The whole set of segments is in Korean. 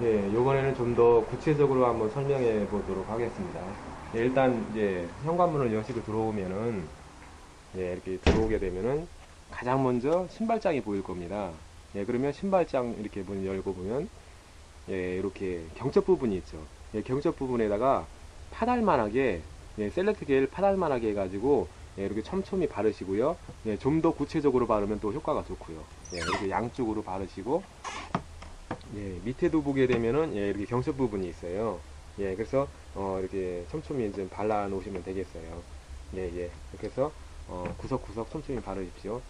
예, 요번에는 좀 더 구체적으로 한번 설명해 보도록 하겠습니다. 예, 일단 이제 현관문을 여시고 들어오면은 예, 이렇게 들어오게 되면은 가장 먼저 신발장이 보일 겁니다. 예, 그러면 신발장 이렇게 문 열고 보면 예, 이렇게 경첩 부분이 있죠. 예, 경첩 부분에다가 파달만하게 예, 셀렉트 겔 파달만하게 해가지고 예, 이렇게 촘촘히 바르시고요. 예, 좀 더 구체적으로 바르면 또 효과가 좋고요. 예, 이렇게 양쪽으로 바르시고 예, 밑에도 보게 되면은 예, 이렇게 경첩 부분이 있어요. 예, 그래서 이렇게 촘촘히 좀 발라 놓으시면 되겠어요. 예, 예. 이렇게 해서 구석구석 촘촘히 바르십시오.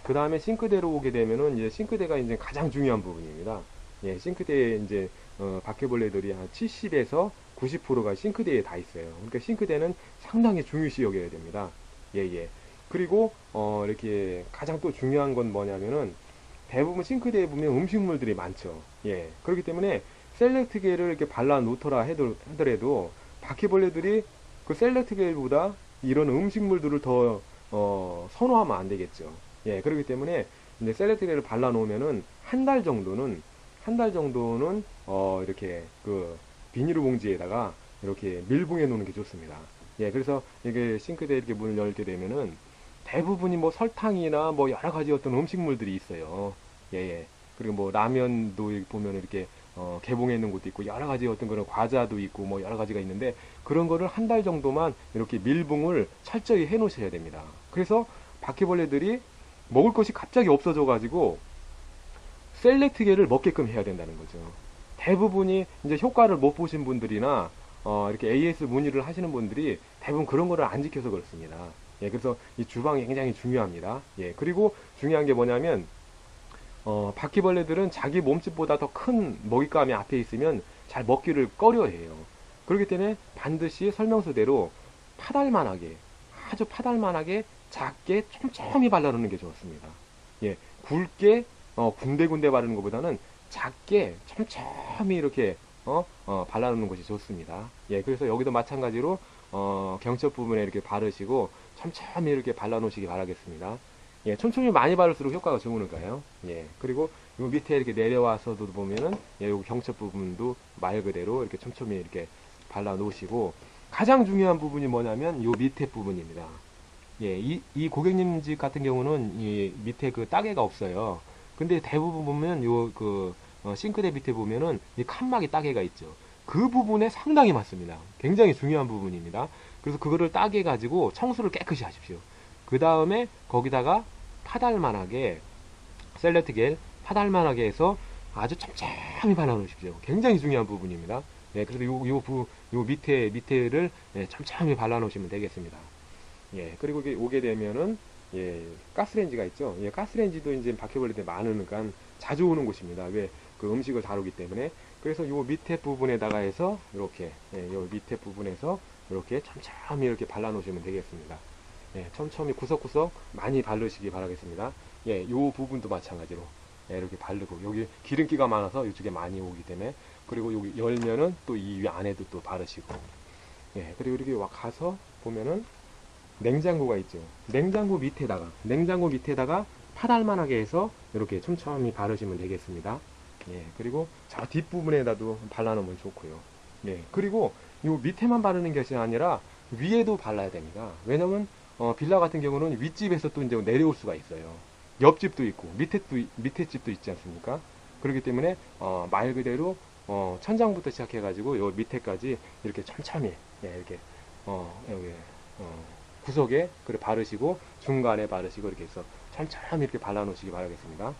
그 다음에 싱크대로 오게 되면은 이제 싱크대가 이제 가장 중요한 부분입니다. 예, 싱크대에 이제 바퀴벌레들이 한 70에서 90%가 싱크대에 다 있어요. 그러니까 싱크대는 상당히 중요시 여겨야 됩니다. 예, 예. 그리고 이렇게 가장 또 중요한 건 뭐냐면은 대부분 싱크대에 보면 음식물들이 많죠. 예. 그렇기 때문에 셀렉트 겔을 이렇게 발라 놓더라 하더라도 바퀴벌레들이 그 셀렉트 겔보다 이런 음식물들을 더 선호하면 안 되겠죠. 예. 그렇기 때문에 이제 셀렉트 겔을 발라 놓으면은 한 달 정도는 이렇게 그 비닐 봉지에다가 이렇게 밀봉해 놓는 게 좋습니다. 예. 그래서 이게 싱크대 이렇게 문을 열게 되면은 대부분이 뭐 설탕이나 뭐 여러 가지 어떤 음식물들이 있어요. 예, 예. 그리고 뭐 라면도 보면 이렇게 개봉해 있는 곳도 있고 여러 가지 어떤 그런 과자도 있고 뭐 여러 가지가 있는데 그런 거를 한 달 정도만 이렇게 밀봉을 철저히 해 놓으셔야 됩니다. 그래서 바퀴벌레들이 먹을 것이 갑자기 없어져 가지고 셀렉트계를 먹게끔 해야 된다는 거죠. 대부분이 이제 효과를 못 보신 분들이나 이렇게 AS 문의를 하시는 분들이 대부분 그런 거를 안 지켜서 그렇습니다. 예, 그래서 이 주방이 굉장히 중요합니다. 예, 그리고 중요한 게 뭐냐면 바퀴벌레들은 자기 몸집보다 더 큰 먹잇감이 앞에 있으면 잘 먹기를 꺼려해요. 그렇기 때문에 반드시 설명서대로 파달만하게, 아주 파달만하게 작게 촘촘히 발라놓는 게 좋습니다. 예, 굵게 군데군데 바르는 것보다는 작게 촘촘히 이렇게 발라놓는 것이 좋습니다. 예, 그래서 여기도 마찬가지로 경첩 부분에 이렇게 바르시고 촘촘히 이렇게 발라놓으시기 바라겠습니다. 예, 촘촘히 많이 바를수록 효과가 좋으니까요. 예, 그리고 요 밑에 이렇게 내려와서도 보면은 예, 요 경첩 부분도 말 그대로 이렇게 촘촘히 이렇게 발라 놓으시고 가장 중요한 부분이 뭐냐면 요 밑에 부분입니다. 예, 이 고객님 집 같은 경우는 이 밑에 그 따개가 없어요. 근데 대부분 보면 요 그 싱크대 밑에 보면은 이 칸막이 따개가 있죠. 그 부분에 상당히 맞습니다. 굉장히 중요한 부분입니다. 그래서 그거를 따개 가지고 청소를 깨끗이 하십시오. 그 다음에 거기다가 파달만하게 셀렉트 겔 파달만하게 해서 아주 촘촘히 발라 놓으십시오. 굉장히 중요한 부분입니다. 예, 그래서 요 밑에를 예, 촘촘히 발라 놓으시면 되겠습니다. 예, 그리고 오게 되면은, 예, 가스레인지가 있죠. 예, 가스레인지도 이제 바퀴벌레들이 많으니까 자주 오는 곳입니다. 왜? 그 음식을 다루기 때문에. 그래서 요 밑에 부분에다가 해서, 이렇게, 예, 요 밑에 부분에서 이렇게 촘촘히 이렇게 발라 놓으시면 되겠습니다. 예, 촘촘히 구석구석 많이 바르시기 바라겠습니다. 예, 요 부분도 마찬가지로. 예, 이렇게 바르고, 여기 기름기가 많아서 이쪽에 많이 오기 때문에, 그리고 여기 열면은 또 이 안에도 또 바르시고, 예, 그리고 이렇게 와 가서 보면은, 냉장고가 있죠. 냉장고 밑에다가 파달만하게 해서 이렇게 촘촘히 바르시면 되겠습니다. 예, 그리고 저 뒷부분에다도 발라놓으면 좋고요. 예, 그리고 요 밑에만 바르는 것이 아니라 위에도 발라야 됩니다. 왜냐면 빌라 같은 경우는 윗집에서 또 이제 내려올 수가 있어요. 옆집도 있고 밑에 집도 있지 않습니까? 그렇기 때문에 말 그대로 천장부터 시작해가지고 요 밑에까지 이렇게 촘촘히 예, 이렇게 여기 구석에 그래 바르시고 중간에 바르시고 이렇게 해서 촘촘히 이렇게 발라 놓으시기 바라겠습니다.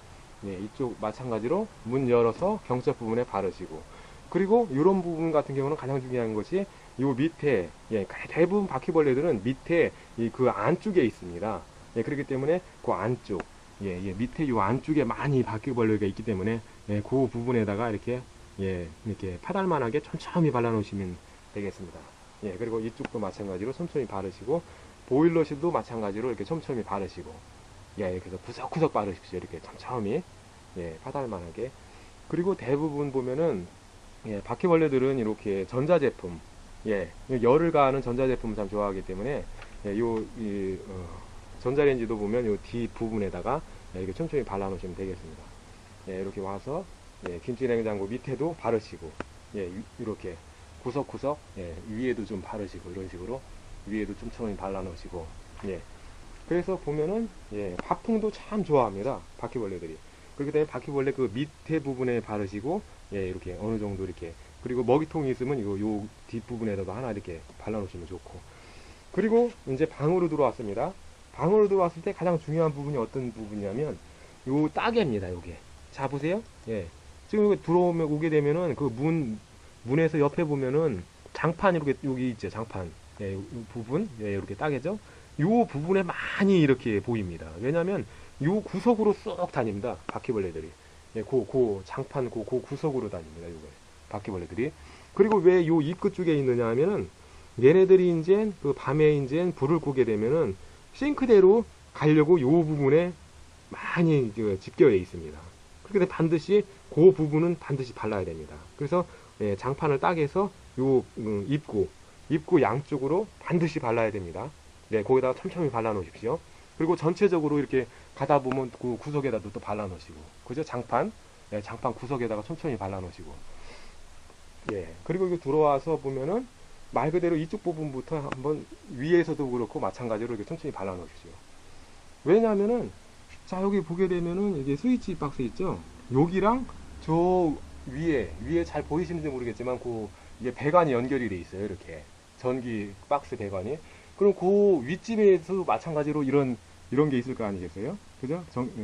예, 이쪽 마찬가지로 문 열어서 경첩 부분에 바르시고 그리고 이런 부분 같은 경우는 가장 중요한 것이 요 밑에 예, 대부분 바퀴벌레들은 밑에 그 안쪽에 있습니다. 예, 그렇기 때문에 그 안쪽 예, 예, 밑에 요 안쪽에 많이 바퀴벌레가 있기 때문에 예, 그 부분에다가 이렇게 예, 이렇게 파달만하게 촘촘히 발라 놓으시면 되겠습니다. 예, 그리고 이쪽도 마찬가지로 촘촘히 바르시고 보일러실도 마찬가지로 이렇게 촘촘히 바르시고 예, 이렇게 해서 구석구석 바르십시오. 이렇게 촘촘히 예, 파달만하게 그리고 대부분 보면은 예, 바퀴벌레들은 이렇게 전자제품 예, 열을 가하는 전자제품을 참 좋아하기 때문에 예, 전자레인지도 보면 요 뒷부분에다가 예, 이렇게 촘촘히 발라 놓으시면 되겠습니다. 예, 이렇게 와서 예, 김치냉장고 밑에도 바르시고, 예, 이렇게 구석구석, 예, 위에도 좀 바르시고, 이런 식으로 위에도 좀 천천히 발라 놓으시고, 예. 그래서 보면은, 예, 밥통도 참 좋아합니다. 바퀴벌레들이. 그렇기 때문에 바퀴벌레 그 밑에 부분에 바르시고, 예, 이렇게 어느 정도 이렇게. 그리고 먹이통이 있으면 요 뒷부분에다가 하나 이렇게 발라 놓으시면 좋고. 그리고 이제 방으로 들어왔습니다. 방으로 들어왔을 때 가장 중요한 부분이 어떤 부분이냐면, 요 따개입니다, 요게. 자, 보세요. 예. 지금 여기 들어오면, 오게 되면은 그 문에서 옆에 보면은 장판 이렇게, 여기 있죠, 장판. 예, 요 부분. 예, 이렇게 따개죠. 요 부분에 많이 이렇게 보입니다. 왜냐면 요 구석으로 쏙 다닙니다. 바퀴벌레들이. 예, 장판 구석으로 다닙니다. 요거 바퀴벌레들이. 그리고 왜 요 입구 쪽에 있느냐 하면은 얘네들이 이제 그 밤에 이제 불을 끄게 되면은 싱크대로 가려고 요 부분에 많이 집결해 있습니다. 그렇게 되면 반드시 그 부분은 반드시 발라야 됩니다. 그래서 예, 장판을 따개서 요 입구 양쪽으로 반드시 발라야 됩니다. 네, 거기다가 촘촘히 발라 놓으십시오. 그리고 전체적으로 이렇게 가다 보면 그 구석에다도 또 발라 놓으시고, 그죠? 장판, 네, 장판 구석에다가 촘촘히 발라 놓으시고, 예. 그리고 이거 들어와서 보면은 말 그대로 이쪽 부분부터 한번 위에서도 그렇고 마찬가지로 이렇게 천천히 발라 놓으십시오. 왜냐하면은 자, 여기 보게 되면은 이게 스위치 박스 있죠? 여기랑 저 위에 잘 보이시는지 모르겠지만 이게 배관이 연결이 돼 있어요. 이렇게 전기 박스 배관이. 그럼 그 윗집에서 마찬가지로 이런 게 있을 거 아니겠어요? 그죠?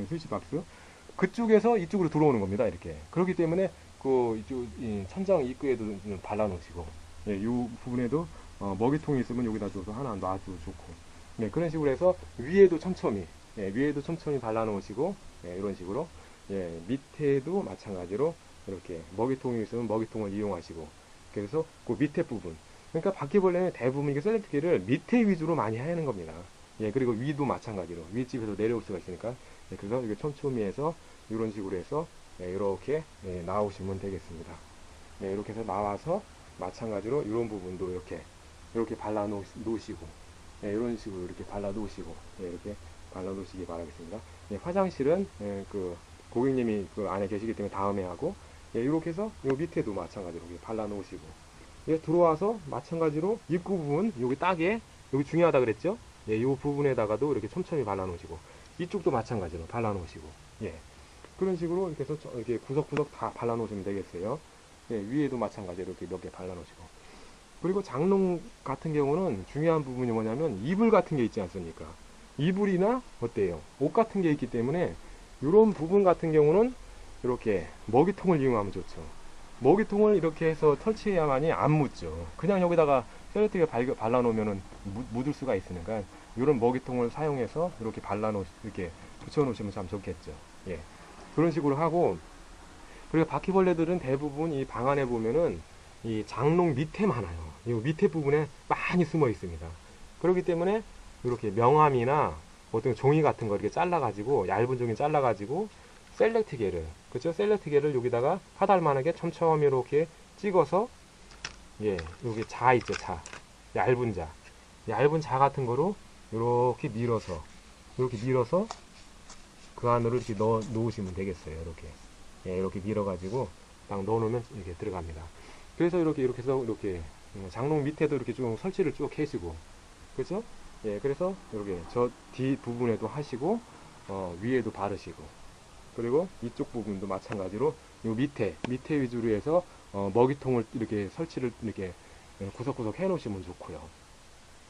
스위치 박스. 그쪽에서 이쪽으로 들어오는 겁니다. 이렇게. 그렇기 때문에 이쪽 천장 입구에도 발라 놓으시고, 예, 이 부분에도 먹이통이 있으면 여기다 줘서 하나 놔도 좋고, 네, 그런 식으로 해서 위에도 촘촘히, 예, 위에도 촘촘히 발라 놓으시고, 예, 이런 식으로, 예, 밑에도 마찬가지로 이렇게 먹이통이 있으면 먹이통을 이용하시고, 그래서 그 밑에 부분, 그러니까 바퀴벌레는 대부분 이게 셀렉트기를 밑에 위주로 많이 하는 겁니다. 예, 그리고 위도 마찬가지로 윗집에서 내려올 수가 있으니까, 예, 그래서 이게 촘촘히 해서 이런 식으로 해서 예, 이렇게 예, 나오시면 되겠습니다. 예, 이렇게 해서 나와서 마찬가지로 이런 부분도 이렇게 발라 놓으시고, 예, 이런 식으로 이렇게 발라 놓으시고, 예, 이렇게 발라 놓으시기 바라겠습니다. 예, 화장실은 예, 그 고객님이 그 안에 계시기 때문에 다음에 하고, 예, 이렇게 해서 요 밑에도 마찬가지로 이렇게 발라 놓으시고, 예, 들어와서 마찬가지로 입구 부분 여기 따개 여기 중요하다 그랬죠? 예, 이 부분에다가도 이렇게 촘촘히 발라 놓으시고, 이쪽도 마찬가지로 발라 놓으시고, 예, 그런 식으로 이렇게 해서 이렇게 구석구석 다 발라 놓으시면 되겠어요. 예, 위에도 마찬가지로 이렇게 몇 개 발라 놓으시고. 그리고 장롱 같은 경우는 중요한 부분이 뭐냐면 이불 같은 게 있지 않습니까? 이불이나 어때요? 옷 같은 게 있기 때문에 이런 부분 같은 경우는 이렇게 먹이통을 이용하면 좋죠. 먹이통을 이렇게 해서 설치해야만이 안 묻죠. 그냥 여기다가 셀러티게 발라 놓으면은 묻을 수가 있으니까 이런 먹이통을 사용해서 이렇게 이렇게 붙여 놓으시면 참 좋겠죠. 예. 그런 식으로 하고, 그리고 바퀴벌레들은 대부분 이 방 안에 보면은 이 장롱 밑에 많아요. 이 밑에 부분에 많이 숨어 있습니다. 그렇기 때문에 이렇게 명암이나 어떤 종이 같은 거 이렇게 잘라가지고, 얇은 종이 잘라가지고, 셀렉트계를, 그렇죠? 셀렉트계를 여기다가 하달만하게 촘촘히 이렇게 찍어서, 예, 여기 자 있죠, 자. 얇은 자 같은 거로 이렇게 밀어서 그 안으로 이렇게 놓으시면 되겠어요. 이렇게. 예, 이렇게 밀어가지고 딱 넣어놓으면 이렇게 들어갑니다. 그래서 이렇게 해서 이렇게 장롱 밑에도 이렇게 좀 설치를 쭉 해주고, 그렇죠? 예, 그래서 이렇게 저 뒷 부분에도 하시고, 위에도 바르시고, 그리고 이쪽 부분도 마찬가지로 요 밑에 위주로 해서 먹이통을 이렇게 설치를 이렇게 구석구석 해 놓으시면 좋고요.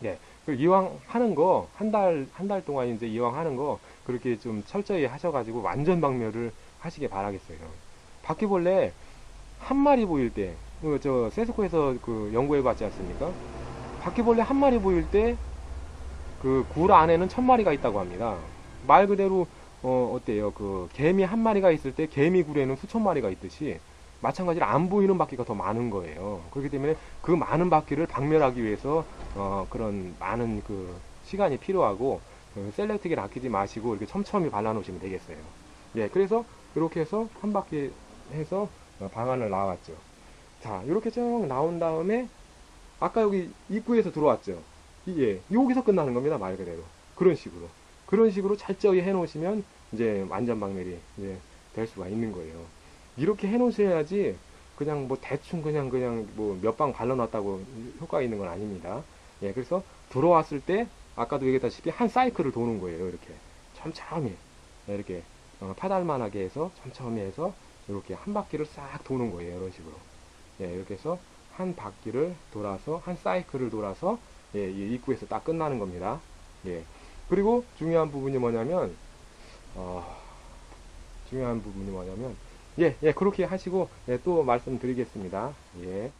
예. 이왕 하는 거, 한 달 동안 이제 이왕 하는 거, 그렇게 좀 철저히 하셔가지고 완전 박멸을 하시길 바라겠어요. 바퀴벌레 한 마리 보일 때, 세스코에서 연구해 봤지 않습니까? 바퀴벌레 한 마리 보일 때, 굴 안에는 1000마리가 있다고 합니다. 말 그대로, 어때요? 개미 한 마리가 있을 때 개미굴에는 수천 마리가 있듯이, 마찬가지로 안 보이는 바퀴가 더 많은 거예요. 그렇기 때문에 그 많은 바퀴를 박멸하기 위해서 그런 많은 시간이 필요하고, 셀렉트기를 아끼지 마시고 이렇게 촘촘히 발라 놓으시면 되겠어요. 예, 그래서 이렇게 해서 한 바퀴 해서 방안을 나왔죠. 자, 이렇게 쭉 나온 다음에 아까 여기 입구에서 들어왔죠. 이게 여기서 끝나는 겁니다. 말 그대로 그런 식으로 철저히 해 놓으시면 이제 완전 박멸이 이제 될 수가 있는 거예요. 이렇게 해 놓으셔야지 그냥 뭐 대충 그냥 뭐 몇 방 발라놨다고 효과가 있는 건 아닙니다. 예, 그래서 들어왔을 때 아까도 얘기했다시피 한 사이클을 도는 거예요. 이렇게 천천히 예, 이렇게 파달만하게 해서 천천히 해서 이렇게 한 바퀴를 싹 도는 거예요. 이런 식으로 예, 이렇게 해서 한 바퀴를 돌아서 한 사이클을 돌아서 예, 이 입구에서 딱 끝나는 겁니다. 예. 그리고 어, 중요한 부분이 뭐냐면 예, 예, 그렇게 하시고 예, 또 말씀드리겠습니다. 예.